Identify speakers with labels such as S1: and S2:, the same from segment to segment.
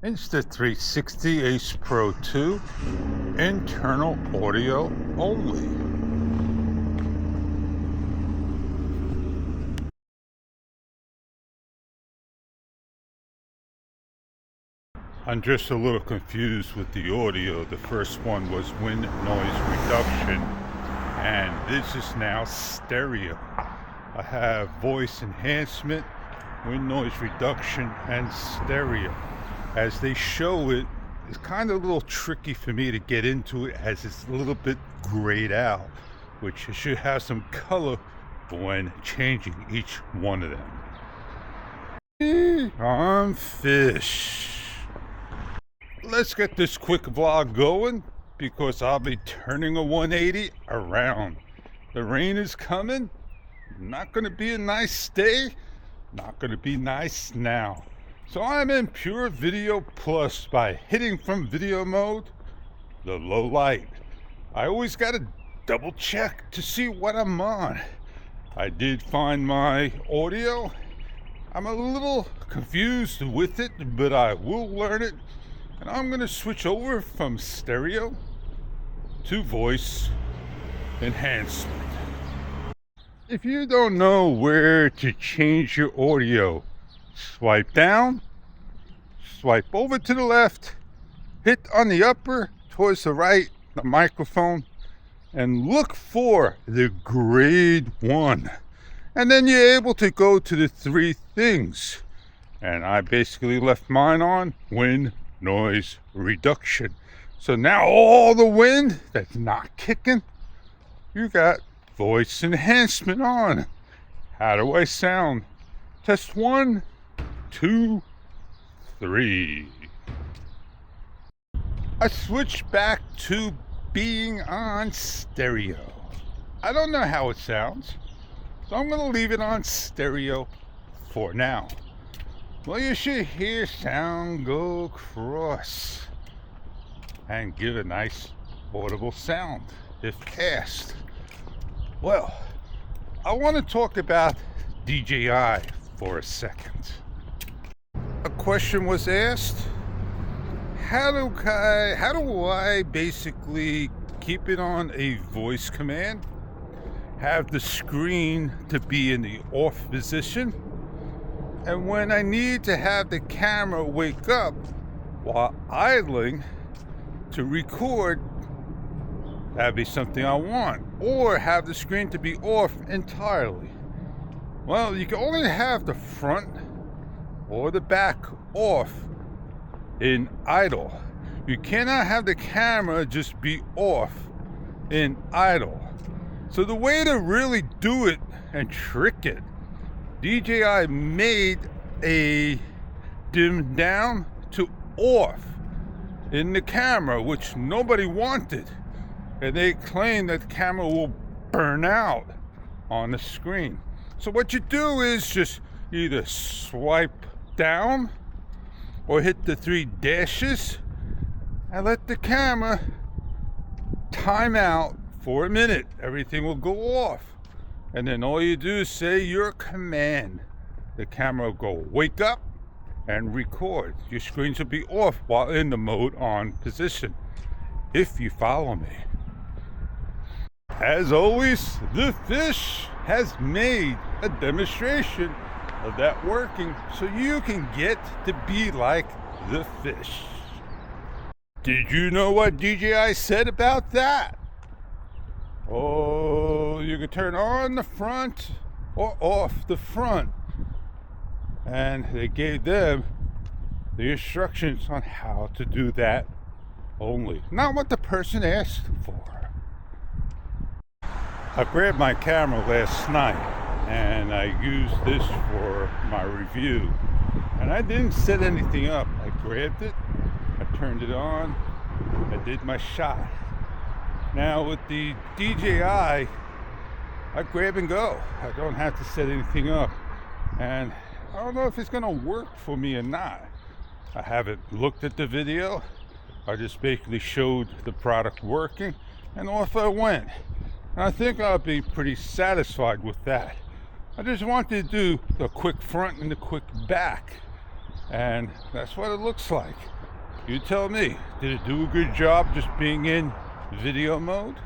S1: Insta360 Ace Pro 2, internal audio only. I'm just a little confused with the audio. The first one was wind noise reduction, and this is now stereo. I have voice enhancement, wind noise reduction, and stereo. As they show it, it's kind of a little tricky for me to get into it as it's a little bit grayed out, which should have some color when changing each one of them. I'm Fish. Let's get this quick vlog going because I'll be turning a 180 around. The rain is coming. Not going to be a nice day. Not going to be nice now. So I'm in pure video plus by hitting from video mode, the low light. I always got to double check to see what I'm on. I did find my audio. I'm a little confused with it, but I will learn it. And I'm going to switch over from stereo to voice enhancement. If you don't know where to change your audio, swipe down, swipe over to the left, hit on the upper towards the right, the microphone, and look for the grade 1. And then you're able to go to the 3 things. And I basically left mine on wind noise reduction. So now all the wind that's not kicking, you got voice enhancement on. How do I sound? Test 1, 2, 3. I switched back to being on stereo. I don't know how it sounds, so I'm going to leave it on stereo for now. Well, you should hear sound go across and give a nice audible sound if cast. Well, I want to talk about DJI for a second. A question was asked, how do I basically keep it on a voice command, have the screen to be in the off position, and when I need to have the camera wake up while idling to record, that'd be something I want. Or have the screen to be off entirely. Well, you can only have the front or the back off in idle. You cannot have the camera just be off in idle. So the way to really do it and trick it, DJI made a dim down to off in the camera, which nobody wanted. And they claim that the camera will burn out on the screen. So what you do is just either swipe down or hit the 3 dashes and let the camera time out for a minute. Everything will go off. And then all you do is say your command. The camera will go wake up and record. Your screens will be off while in the mode on position, if you follow me. As always, the Fish has made a demonstration of that working so you can get to be like the Fish. Did you know what DJI said about that? Oh, you can turn on the front or off the front. And they gave them the instructions on how to do that only. Not what the person asked for. I grabbed my camera last night and I used this for my review. And I didn't set anything up. I grabbed it, I turned it on, I did my shot. Now with the DJI, I grab and go. I don't have to set anything up. And I don't know if it's going to work for me or not. I haven't looked at the video. I just basically showed the product working and off I went. And I think I'll be pretty satisfied with that. I just wanted to do the quick front and the quick back. And that's what it looks like. You tell me, did it do a good job just being in video mode?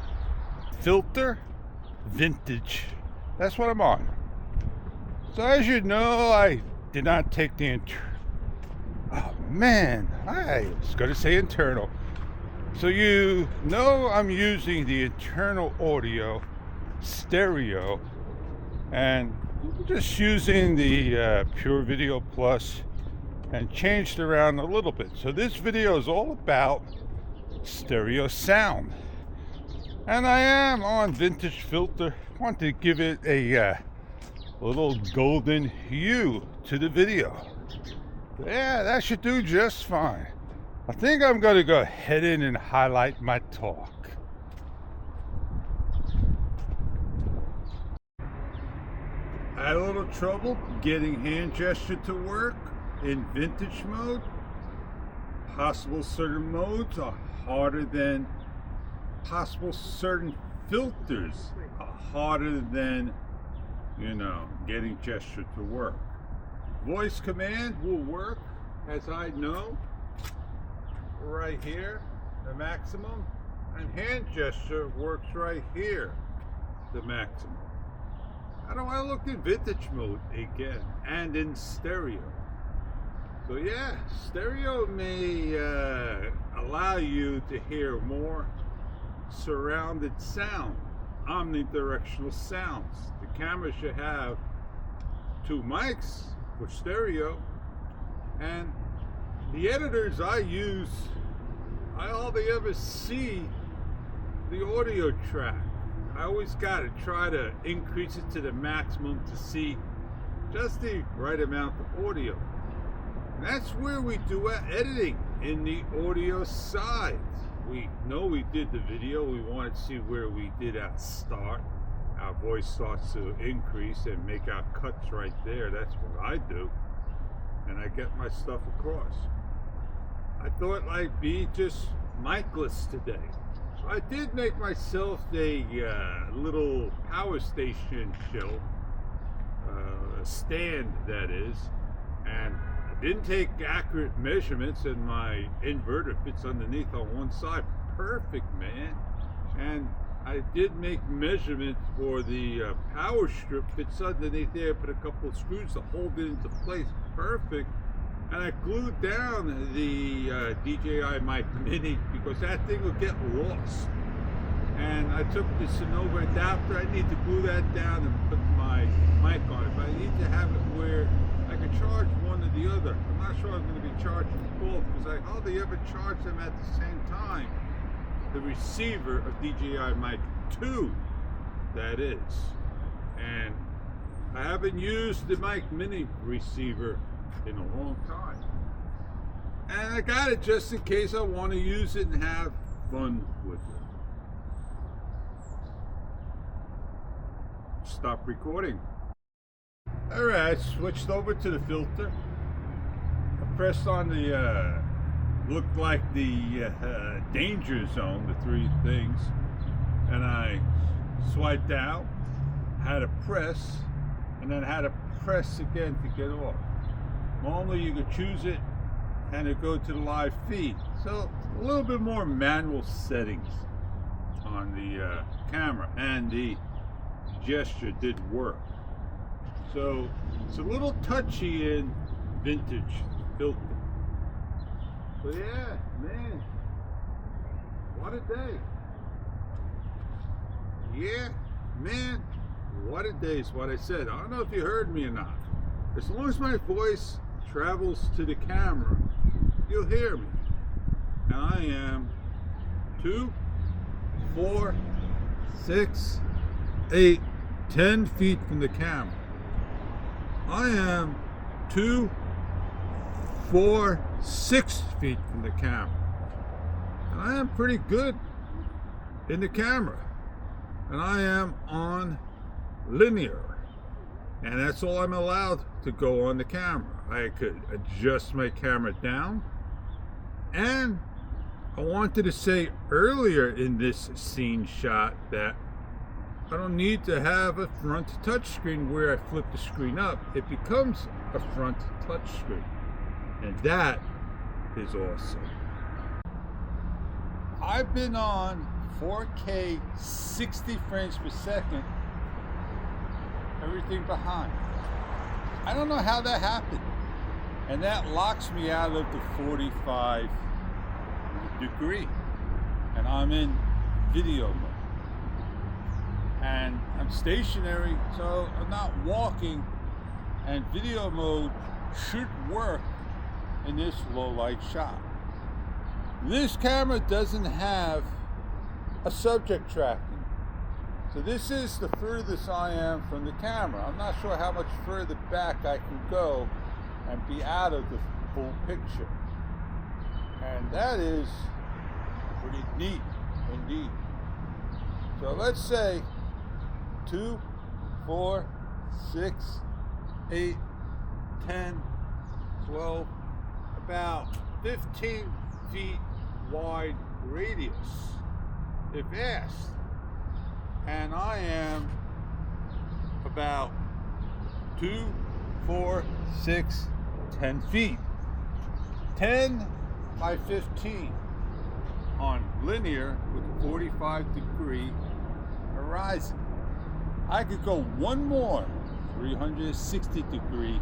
S1: Filter, vintage. That's what I'm on. So as you know, I did not take the oh man, I was going to say internal. So you know I'm using the internal audio stereo, and just using the Pure Video Plus and changed around a little bit. So this video is all about stereo sound, and I am on vintage filter. I want to give it a little golden hue to the video. Yeah, that should do just fine. I think I'm going to go ahead in and highlight my talk. I had a little trouble getting hand gesture to work in vintage mode. Possible certain modes are harder than possible certain filters are harder than, you know, getting gesture to work. Voice command will work, as I know, right here, the maximum, and hand gesture works right here, the maximum. How do I look in vintage mode again, and in stereo? So yeah, stereo may allow you to hear more surrounded sound, omnidirectional sounds. The camera should have 2 mics for stereo, and the editors I use, I hardly ever see the audio track. I always got to try to increase it to the maximum to see just the right amount of audio. And that's where we do our editing, in the audio side. We know we did the video, we want to see where we did our start. Our voice starts to increase and make our cuts right there. That's what I do. And I get my stuff across. I thought I'd be just micless today. So I did make myself a little power station shelf, a stand that is, and I didn't take accurate measurements, and my inverter fits underneath on one side. Perfect, man. And I did make measurements for the power strip, fits underneath there, put a couple of screws to hold it into place. Perfect. And I glued down the DJI mic mini because that thing will get lost. And I took the Lenovo adapter. I need to glue that down and put my mic on it. But I need to have it where I can charge one or the other. I'm not sure I'm going to be charging both because I hardly ever charge them at the same time. The receiver of DJI Mic 2, that is. And I haven't used the mic mini receiver in a long time. And I got it just in case I want to use it and have fun with it. Stop recording. Alright, switched over to the filter. I pressed on the looked like the danger zone, the 3 things, and I swiped out, had to press, and then had to press again to get off. Normally you could choose it and it go to the live feed, so a little bit more manual settings on the camera, and the gesture did work. So it's a little touchy in vintage filter. So yeah, man, what a day. Yeah, man, what a day is what I said. I don't know if you heard me or not. As long as my voice travels to the camera, you'll hear me. And I am 2, 4, 6, 8, 10 feet from the camera. I am 2, 4, 6 feet from the camera. And I am pretty good in the camera. And I am on linear. And that's all I'm allowed to go on the camera. I could adjust my camera down. And I wanted to say earlier in this scene shot that I don't need to have a front touchscreen where I flip the screen up. It becomes a front touchscreen. And that is awesome. I've been on 4K 60 frames per second, everything behind. I don't know how that happened. And that locks me out of the 45 degree. And I'm in video mode. And I'm stationary, so I'm not walking. And video mode should work in this low light shot. This camera doesn't have a subject tracking. So this is the furthest I am from the camera. I'm not sure how much further back I can go and be out of the full picture. And that is pretty neat indeed. So let's say 2, 4, 6, 8, 10, 12, about 15 feet wide radius, if asked. And I am about 2, 4, 6, 10 feet. 10 by 15 on linear with a 45 degree horizon. I could go one more 360 degree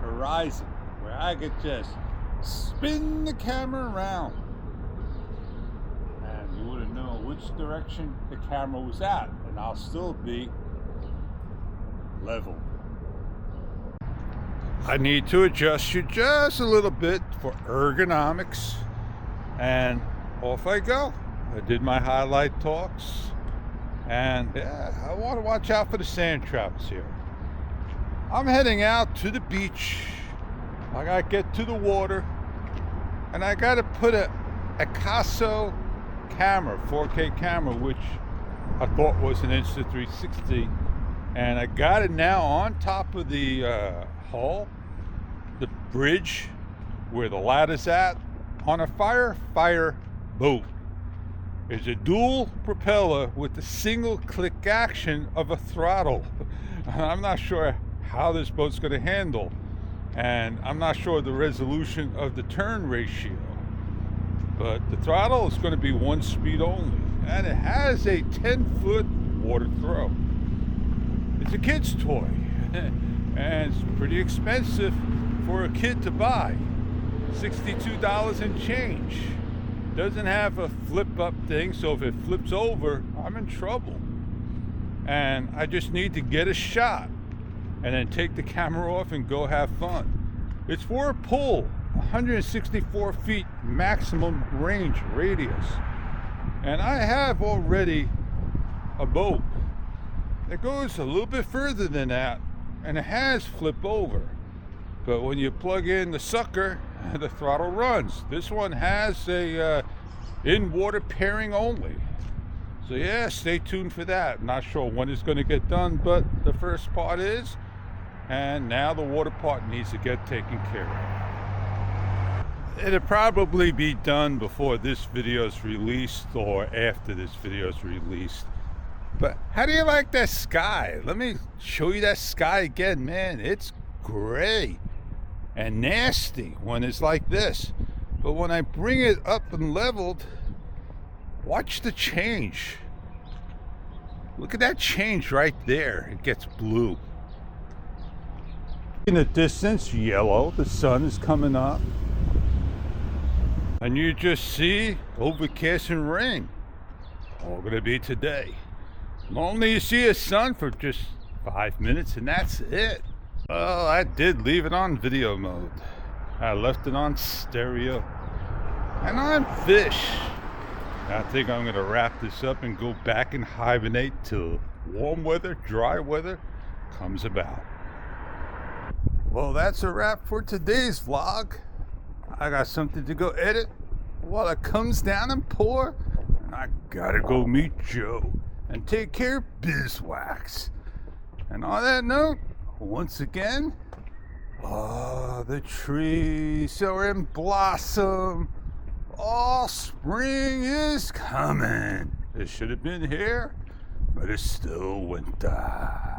S1: horizon where I could just spin the camera around and you wouldn't know which direction the camera was at, and I'll still be level. I need to adjust you just a little bit for ergonomics, and off I go. I did my highlight talks, and yeah, I want to watch out for the sand traps here. I'm heading out to the beach. I gotta get to the water, and I gotta put a Picasso camera, 4K camera, which I thought was an Insta360, and I got it now on top of the hull, the bridge where the ladder's at, on a fire boat. It's a dual propeller with the single click action of a throttle. I'm not sure how this boat's going to handle, and I'm not sure the resolution of the turn ratio, but the throttle is going to be 1 speed only, and it has a 10-foot water throw. It's a kid's toy, and it's pretty expensive for a kid to buy. $62 and change. Doesn't have a flip up thing, so if it flips over, I'm in trouble. And I just need to get a shot and then take the camera off and go have fun. It's for a pull, 164 feet maximum range radius. And I have already a boat that goes a little bit further than that, and it has flip over. But when you plug in the sucker, the throttle runs. This one has a in-water pairing only. So yeah, stay tuned for that. Not sure when it's going to get done, but the first part is, and now the water part needs to get taken care of. It'll probably be done before this video is released or after this video is released. But how do you like that sky? Let me show you that sky again, man. It's gray and nasty when it's like this, but when I bring it up and leveled, watch the change. Look at that change right there. It gets blue. In the distance, yellow. The sun is coming up, and you just see overcast and rain. All gonna be today. Only you see a sun for just 5 minutes, and that's it. Well, I did leave it on video mode. I left it on stereo. And I'm Fish. I think I'm going to wrap this up and go back and hibernate till warm weather, dry weather comes about. Well, that's a wrap for today's vlog. I got something to go edit while it comes down and pour. And I gotta go meet Joe and take care of Bizwax. And on that note, once again, the trees are in blossom. All spring is coming. It should have been here, but it's still winter.